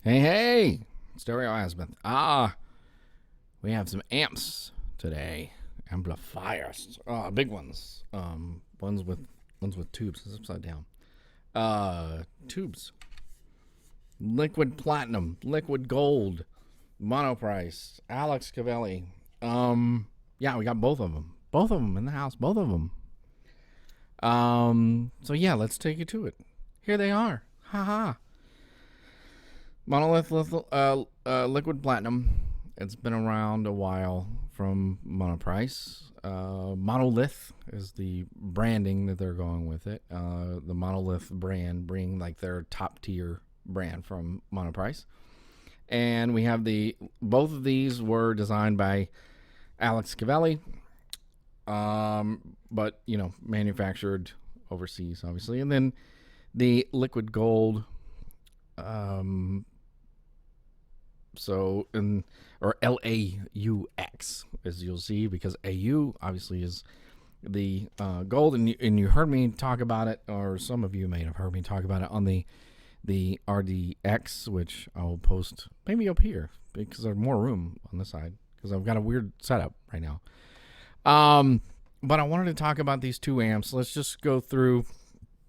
Hey, Stereo Azimuth. We have some amps today. Amplifiers. Big ones. Ones with tubes. It's upside down. Tubes. Liquid platinum, liquid gold, monoprice, Alex Cavalli. Yeah, we got both of them. Both of them in the house. Both of them. So yeah, let's take you to it. Here they are. Haha. Monolith liquid platinum. It's been around a while from Monoprice. Monolith is the branding that they're going with it. The Monolith brand being like their top tier brand from Monoprice. And we have both of these were designed by Alex Cavalli, but manufactured overseas, obviously. And then the liquid gold. Or LAUX, as you'll see, because AU obviously is the gold, and you heard me talk about it, or some of you may have heard me talk about it on the RDX, which I'll post maybe up here because there's more room on this side because I've got a weird setup right now. But I wanted to talk about these two amps. Let's just go through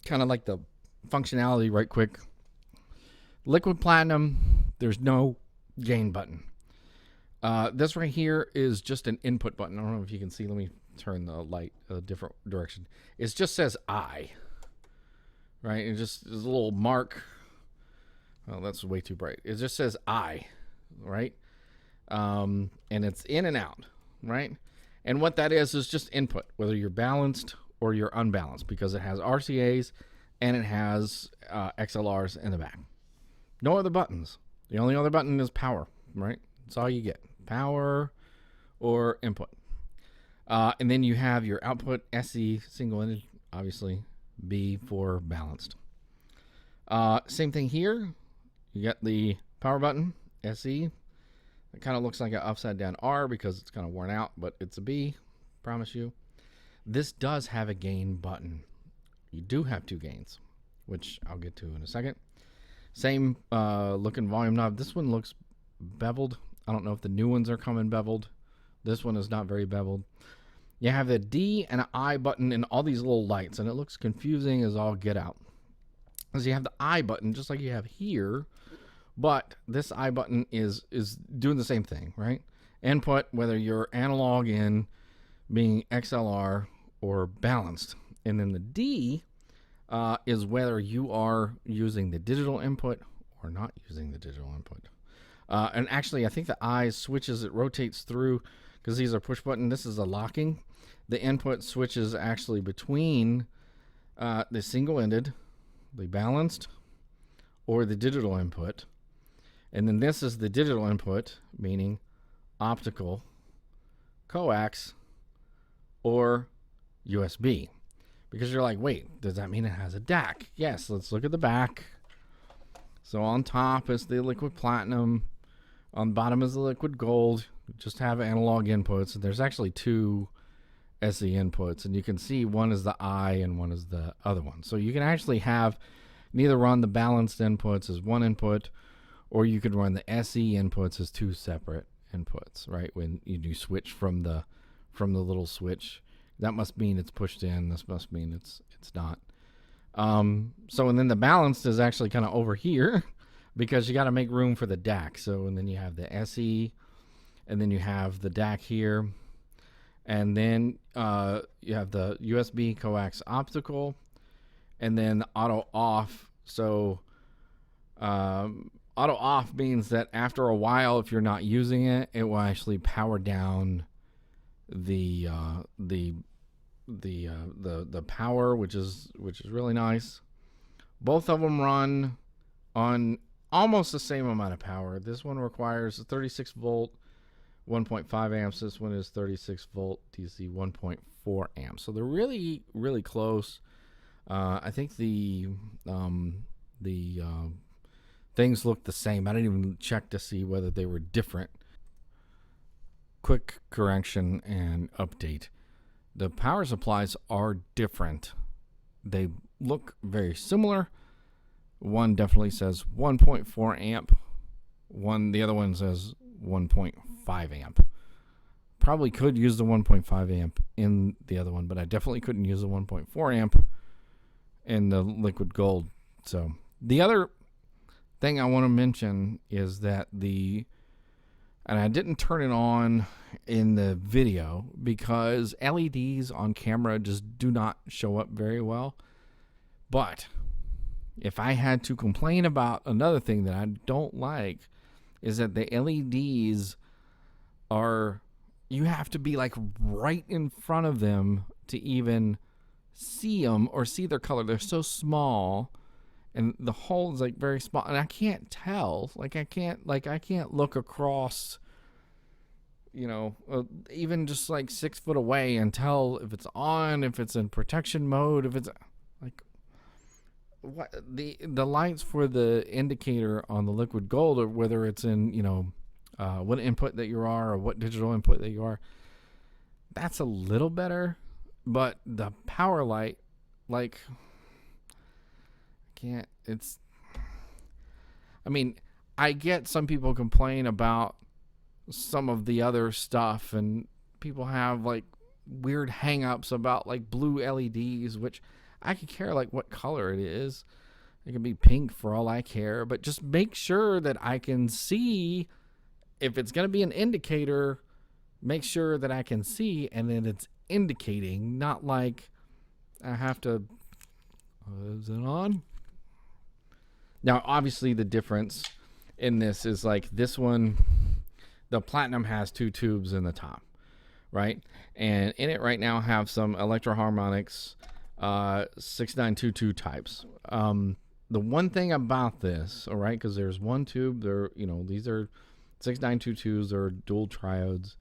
kind of like the functionality right quick. Liquid platinum, there's no gain button. This right here is just an input button. I don't know if you can see. Let me turn the light a different direction. It just says I, right? It just is a little mark. Oh, that's way too bright. It just says I, right? And it's in and out, right? And what that is just input, whether you're balanced or you're unbalanced, because it has RCAs and it has XLRs in the back. No other buttons. The only other button is power, right? That's all you get. Power or input. And then you have your output, SE, single-ended, obviously, B for balanced. Same thing here. You got the power button, SE. It kind of looks like an upside-down R because it's kind of worn out, but it's a B, promise you. This does have a gain button. You do have two gains, which I'll get to in a second. Same looking volume knob. This one looks beveled. I don't know if the new ones are coming beveled. This one is not very beveled. You have the D and an I button and all these little lights, and it looks confusing as all get out. Because you have the I button just like you have here, but this I button is doing the same thing, right? Input, whether you're analog in being XLR or balanced. And then the D is whether you are using the digital input or not using the digital input. And actually, I think the I switches, it rotates through, because these are push button. This is a locking. The input switches actually between the single-ended, the balanced, or the digital input. And then this is the digital input, meaning optical, coax, or USB. Because you're like, wait, does that mean it has a DAC? Yes, let's look at the back. So on top is the liquid platinum. On the bottom is the liquid gold. Just have analog inputs. There's actually two SE inputs. And you can see one is the I and one is the other one. So you can actually have neither run the balanced inputs as one input, or you could run the SE inputs as two separate inputs, right? When you do switch from the little switch. That must mean it's pushed in. This must mean it's not. So, and then the balanced is actually kind of over here because you got to make room for the DAC. So, and then you have the SE, and then you have the DAC here, and then you have the USB coax optical, and then auto off. So, auto off means that after a while, if you're not using it, it will actually power down the power, which is really nice. Both of them run on almost the same amount of power. This one requires a 36 volt 1.5 amps. This one is 36 volt DC 1.4 amps. So they're really close. I think the things look the same. I didn't even check to see whether they were different. Quick correction and update. The power supplies are different. They look very similar. One definitely says 1.4 amp The other one says 1.5 amp. Probably could use the 1.5 amp in the other one, but I definitely couldn't use the 1.4 amp in the liquid gold. So the other thing I want to mention is that and I didn't turn it on in the video because LEDs on camera just do not show up very well. But if I had to complain about another thing that I don't like, is that the LEDs you have to be like right in front of them to even see them or see their color. They're so small, and the hole is like very small, and I can't tell. I can't look across, even just like 6 foot away and tell if it's on, if it's in protection mode, if it's like what the lights for the indicator on the liquid gold, or whether it's in what input that you are or what digital input that you are, that's a little better. But the power light, I get some people complain about some of the other stuff, and people have like weird hang-ups about like blue LEDs, which I could care like what color it is. It can be pink for all I care, but just make sure that I can see. If it's going to be an indicator, make sure that I can see and then it's indicating, not like I have to. Is it on? Now, obviously, the difference in this is like this one, the Platinum has 2 tubes in the top, right? And in it right now have some Electro-Harmonics 6922 types. The one thing about this, all right, because there's one tube, these are 6922s, or dual triodes.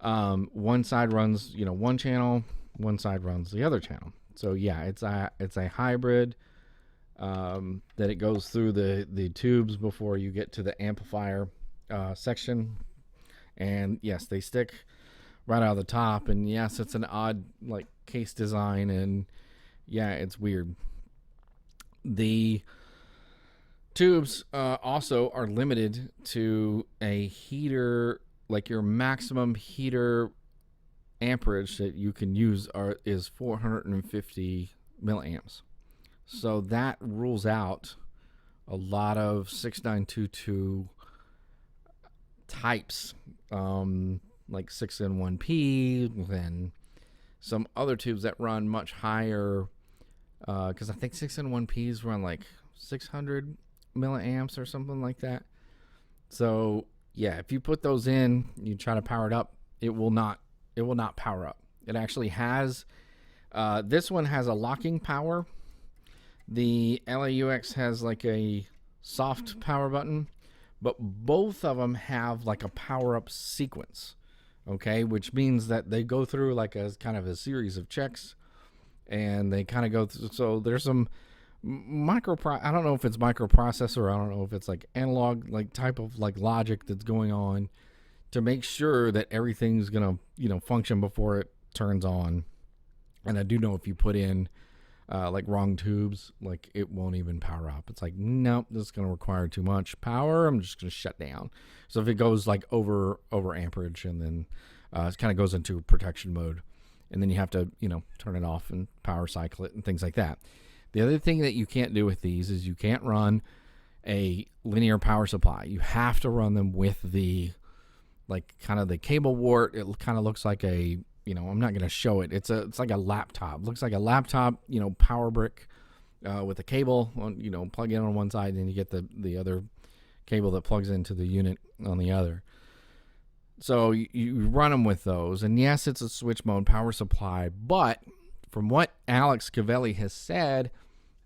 One side runs, one channel, one side runs the other channel. So yeah, it's a hybrid that it goes through the tubes before you get to the amplifier section. And yes, they stick right out of the top. And yes, it's an odd like case design, and yeah, it's weird. The tubes also are limited to a heater, like your maximum heater amperage that you can use is 450 milliamps. So that rules out a lot of 6922 types, like 6N1P and some other tubes that run much higher, because I think 6N1Ps run like 600 milliamps or something like that. So yeah, if you put those in, you try to power it up, it will not power up. It actually has this one has a locking power. The LAUX has like a soft power button, but both of them have like a power up sequence, okay, which means that they go through like a kind of a series of checks, and they kind of go through. So there's some I don't know if it's microprocessor, I don't know if it's like analog like type of like logic that's going on to make sure that everything's gonna function before it turns on. And I do know if you put in like wrong tubes, like it won't even power up. It's like, nope, this is gonna require too much power, I'm just gonna shut down. So if it goes like over amperage, and then it kind of goes into protection mode, and then you have to turn it off and power cycle it and things like that. The other thing that you can't do with these is you can't run a linear power supply. You have to run them with the like kind of the cable wart. It kind of looks like a, I'm not going to show it. It's like a laptop. It looks like a laptop, power brick with a cable on, plug in on one side, and you get the other cable that plugs into the unit on the other. So you run them with those. And yes, it's a switch mode power supply, but from what Alex Cavalli has said,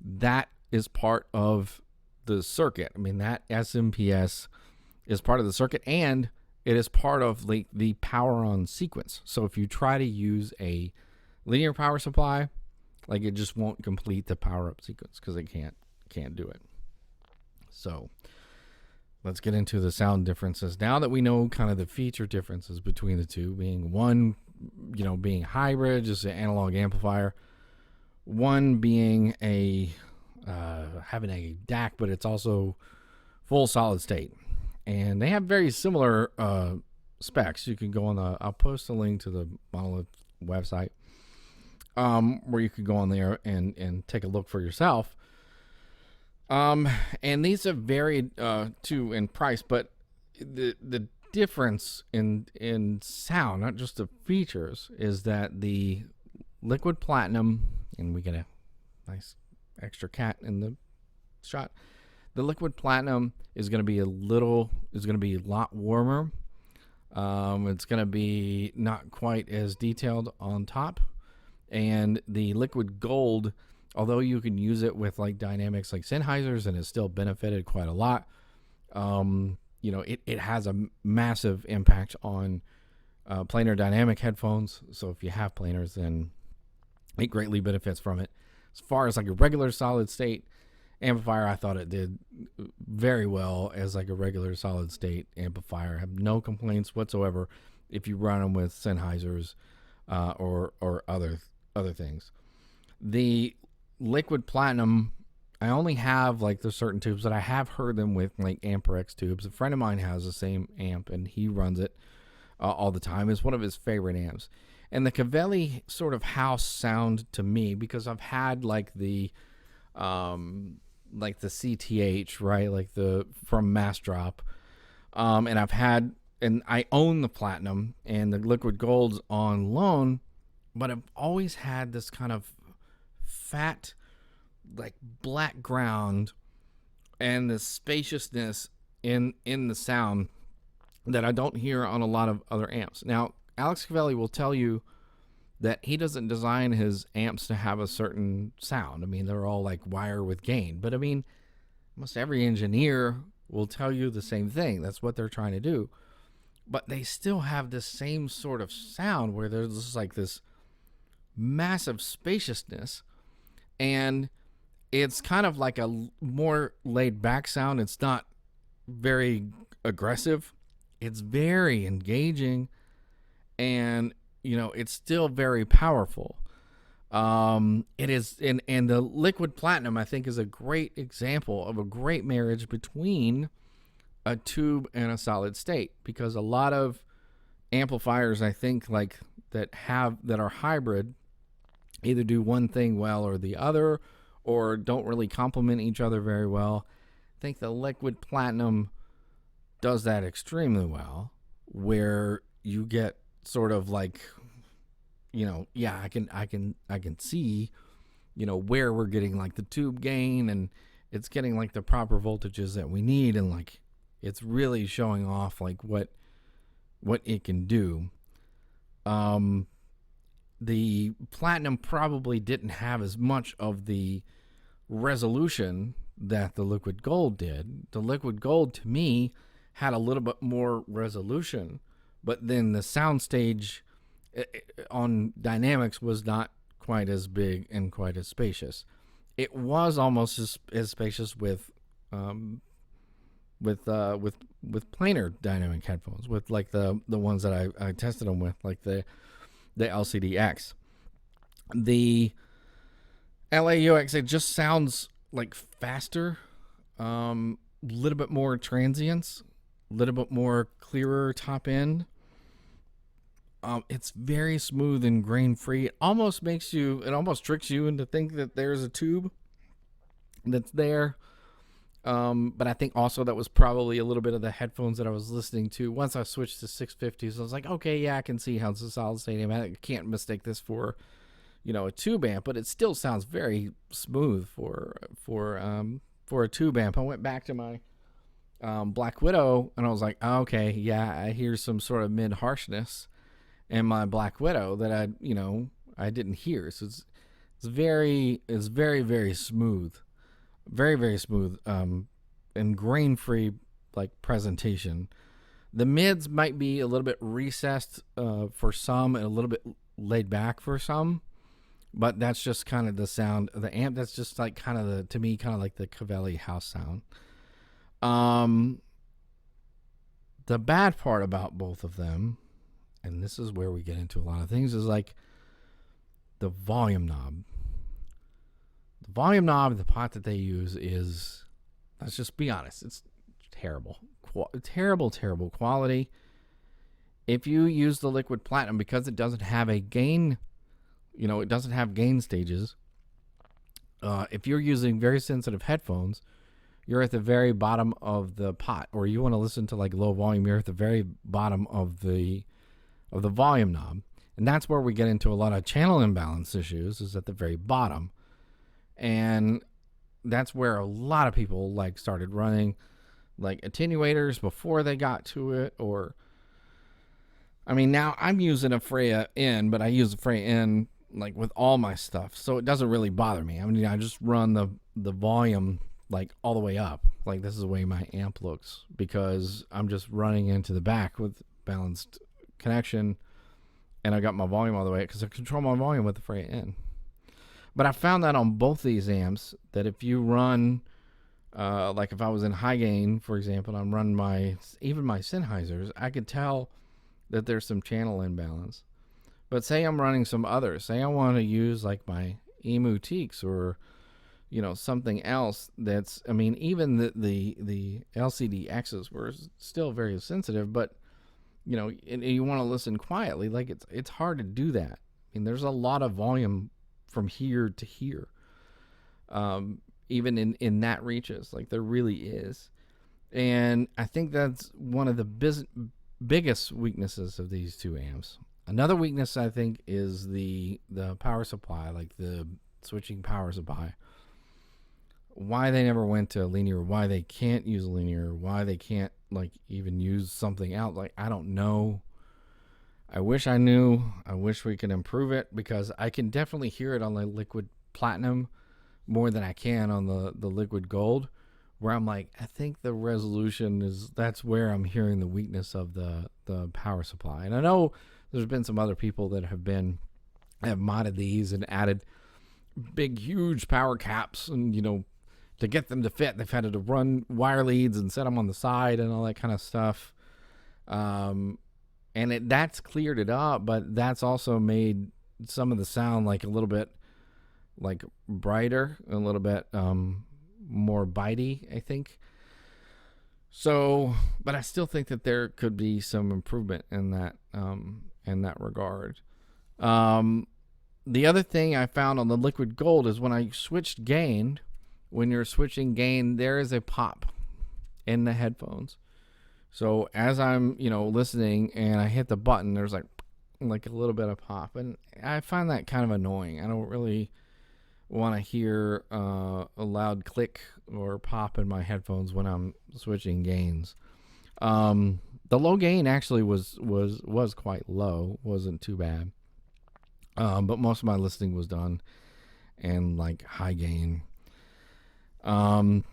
that is part of the circuit. I mean, that SMPS is part of the circuit, and it is part of the power on sequence. So if you try to use a linear power supply, like it just won't complete the power up sequence because it can't do it. So let's get into the sound differences. Now that we know kind of the feature differences between the two, being one, being hybrid, just an analog amplifier, one being having a DAC, but it's also full solid state. and they have very similar specs. You can go on I'll post a link to the Monolith website, where you could go on there and take a look for yourself. And these have varied too in price, but the difference in sound, not just the features, is that the liquid platinum, and we get a nice extra cat in the shot. The liquid platinum is going to be a lot warmer. It's going to be not quite as detailed on top, and the liquid gold, although you can use it with like dynamics like Sennheisers and it's still benefited quite a lot, it has a massive impact on planar dynamic headphones. So if you have planars, then it greatly benefits from it. As far as like a regular solid state amplifier, I thought it did very well as like a regular solid state amplifier. I have no complaints whatsoever if you run them with Sennheisers or other things. The liquid platinum, I only have like the certain tubes, but I have heard them with like Amperex tubes. A friend of mine has the same amp and he runs it all the time. It's one of his favorite amps. And the Cavalli sort of house sound to me, because I've had like the CTH, right? Like the from Mass Drop. And I own the platinum and the liquid gold's on loan, but I've always had this kind of fat, like black ground and the spaciousness in the sound that I don't hear on a lot of other amps. Now, Alex Cavalli will tell you that he doesn't design his amps to have a certain sound. I mean, they're all like wire with gain. But I mean, almost every engineer will tell you the same thing. That's what they're trying to do. But they still have this same sort of sound where there's just like this massive spaciousness. And it's kind of like a more laid back sound. It's not very aggressive. It's very engaging, and it's still very powerful. It is, and the liquid platinum, I think, is a great example of a great marriage between a tube and a solid state, because a lot of amplifiers, I think, like that are hybrid, either do one thing well or the other, or don't really complement each other very well. I think the liquid platinum does that extremely well, where you get sort of like, I can see, where we're getting like the tube gain, and it's getting like the proper voltages that we need, and like it's really showing off like what it can do. The platinum probably didn't have as much of the resolution that the liquid gold did. The liquid gold, to me, had a little bit more resolution, but then the soundstage on dynamics was not quite as big and quite as spacious. It was almost as spacious with planar dynamic headphones, with like the ones that I tested them with, like the LCD-X. The LAUX, it just sounds like faster, little bit more transients, a little bit more clearer top end. It's very smooth and grain free. It almost tricks you into think that there's a tube that's there. But I think also that was probably a little bit of the headphones that I was listening to. Once I switched to 650s, I was like, okay, yeah, I can see how it's a solid state amp. I can't mistake this for, a tube amp, but it still sounds very smooth for a tube amp. I went back to my Black Widow and I was like, oh, okay, yeah, I hear some sort of mid harshness in my Black Widow that I didn't hear. So it's very, very smooth. Very, very smooth, and grain-free, like, presentation. The mids might be a little bit recessed for some and a little bit laid back for some, but that's just kind of the sound of the amp. That's just like kind of to me, kind of like the Cavalli house sound. The bad part about both of them, and this is where we get into a lot of things, is like the volume knob. The pot that they use is, let's just be honest, it's terrible terrible quality. If you use the liquid platinum, because it doesn't have a gain, it doesn't have gain stages. If you're using very sensitive headphones, you're at the very bottom of the pot, or you want to listen to like low volume, you're at the very bottom of the volume knob. And that's where we get into a lot of channel imbalance issues, is at the very bottom. And that's where a lot of people like started running like attenuators before they got to it. Or now I'm using a Freya N, but I use a Freya N like with all my stuff, so it doesn't really bother me. I just run the volume like all the way up. Like, this is the way my amp looks, because I'm just running into the back with balanced connection, and I got my volume all the way, because I control my volume with the Freya N. But I found that on both these amps, that if you run, like if I was in high gain, for example, I'm running even my Sennheisers, I could tell that there's some channel imbalance. But say I'm running some others. Say I want to use like my Emu Teaks, or something else that's, even the LCD X's were still very sensitive, but and you want to listen quietly, like it's hard to do that. There's a lot of volume from here to here, even in that reaches, like there really is. And I think that's one of the biggest weaknesses of these two amps. Another weakness, I think, is the power supply, like the switching power supply. Why they never went to linear, why they can't use linear, why they can't like even use something else, like I don't know. I wish I knew. I wish we could improve it, because I can definitely hear it on the liquid platinum more than I can on the liquid gold, where I'm like, I think the resolution that's where I'm hearing the weakness of the power supply. And I know there's been some other people that have modded these and added big, huge power caps, and to get them to fit, they've had to run wire leads and set them on the side and all that kind of stuff. And that's cleared it up, but that's also made some of the sound like a little bit like brighter, a little bit more bitey, I think. So, but I still think that there could be some improvement in that regard. The other thing I found on the liquid gold is when I switched gain, when you're switching gain, there is a pop in the headphones. So as I'm, listening and I hit the button, there's like a little bit of pop, and I find that kind of annoying. I don't really want to hear a loud click or pop in my headphones when I'm switching gains. The low gain actually was quite low, wasn't too bad. But most of my listening was done in like high gain. And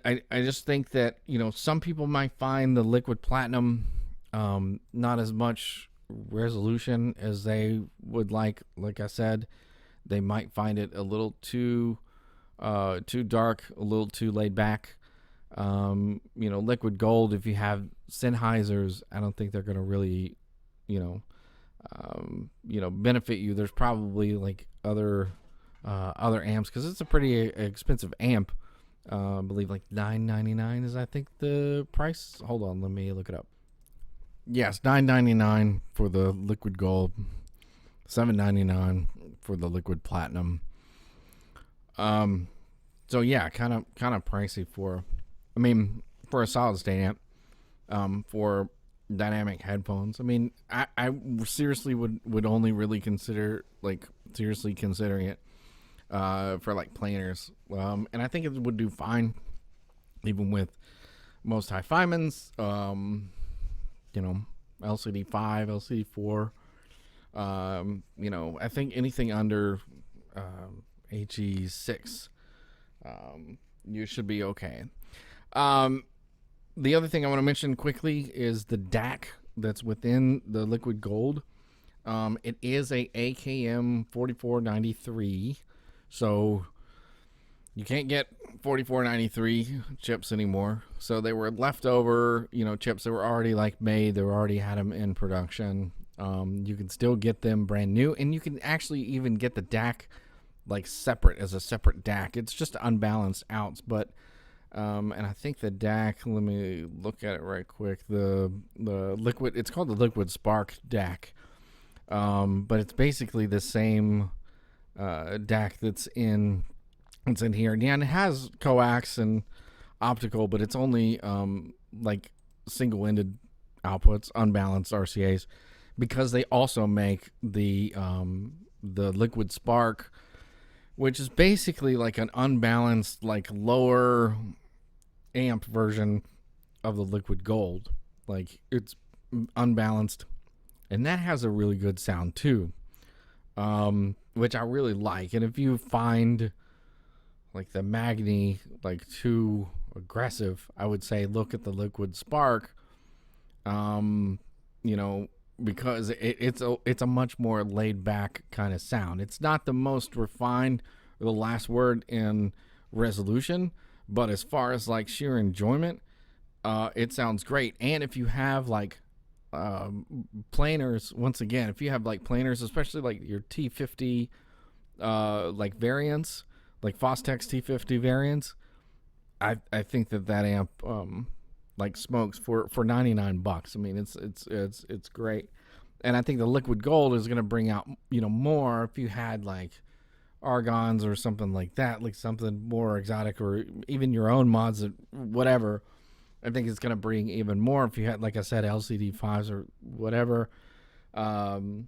I just think that, some people might find the liquid platinum not as much resolution as they would like. Like I said, they might find it a little too dark, a little too laid back. Liquid gold, if you have Sennheisers, I don't think they're going to really, benefit you. There's probably like other amps, because it's a pretty expensive amp. I believe like $9.99 is, I think, the price. Hold on, let me look it up. Yes, $9.99 for the liquid gold, $7.99 for the liquid platinum. So yeah, kind of pricey for a solid state amp, for dynamic headphones. I seriously would only really consider, considering it for like planers. And I think it would do fine even with most hi-fi-mans, LCD 5, LCD 4. I think anything under HE 6, you should be okay. The other thing I want to mention quickly is the DAC that's within the liquid gold. It is a AKM 4493, so you can't get 4493 chips anymore. So they were leftover, chips that were already made. They already had them in production. You can still get them brand new, and you can actually even get the DAC separate as a separate DAC. It's just unbalanced outs, but And I think the DAC, let me look at it right quick. The liquid, it's called the Liquid Spark DAC. But it's basically the same DAC that's in here. Yeah, and it has coax and optical, but it's only like single-ended outputs, unbalanced RCAs, because they also make the Liquid Spark, which is basically like an unbalanced, like lower amp version of the Liquid Gold. Like it's unbalanced, and that has a really good sound too, which I really like. And if you find like the Magni like too aggressive, I would say look at the Liquid Spark. You know, because it's a much more laid back kind of sound. It's not the most refined or the last word in resolution, but as far as like sheer enjoyment, it sounds great. And if you have like planers, once again, if you have like planers, especially like your T50 like variants, like Fostex T50 variants, I think that amp like smokes for $99. I mean, it's great. And I think the Liquid Gold is going to bring out, you know, more if you had like argons or something like that, like something more exotic, or even your own mods, whatever. I think it's going to bring even more if you had, like I said, LCD 5s or whatever. And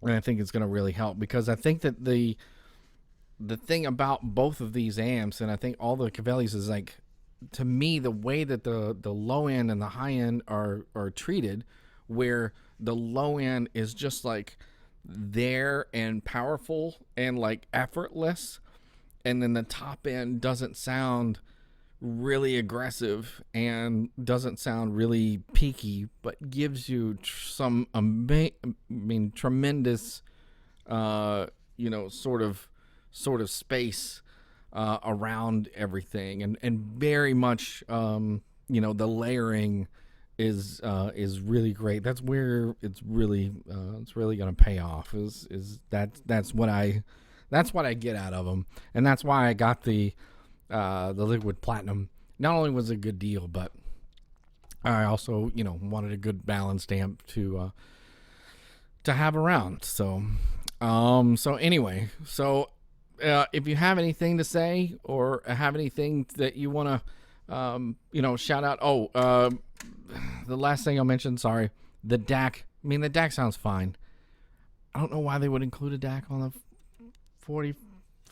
I think it's going to really help, because I think that the thing about both of these amps, and I think all the Cavallis, is like, to me, the way that the low end and the high end are treated, where the low end is just like there and powerful and like effortless, and then the top end doesn't sound really aggressive and doesn't sound really peaky, but gives you some tremendous you know, sort of space around everything, and very much you know, the layering is really great. That's where it's really going to pay off, is that's what I get out of them. And that's why I got the Liquid Platinum. Not only was it a good deal, but I also, you know, wanted a good balanced amp to have around. So anyway, if you have anything to say, or have anything that you want to, you know, shout out. The last thing I'll mention, sorry, the DAC. I mean, the DAC sounds fine. I don't know why they would include a DAC on the 40,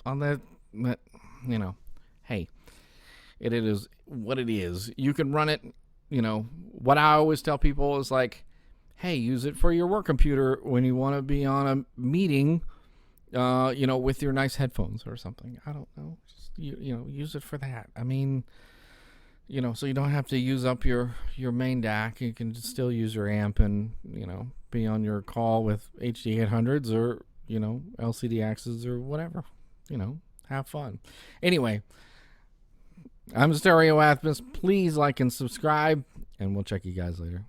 on the, you know, hey, it is what it is. You can run it, you know. What I always tell people is like, hey, use it for your work computer when you want to be on a meeting, you know, with your nice headphones or something. I don't know. Just, you know, use it for that. I mean, you know, so you don't have to use up your main DAC. You can still use your amp and, you know, be on your call with HD 800s or, you know, LCD X's or whatever. You know, have fun. Anyway, I'm Stereo Athmas. Please like and subscribe, and we'll check you guys later.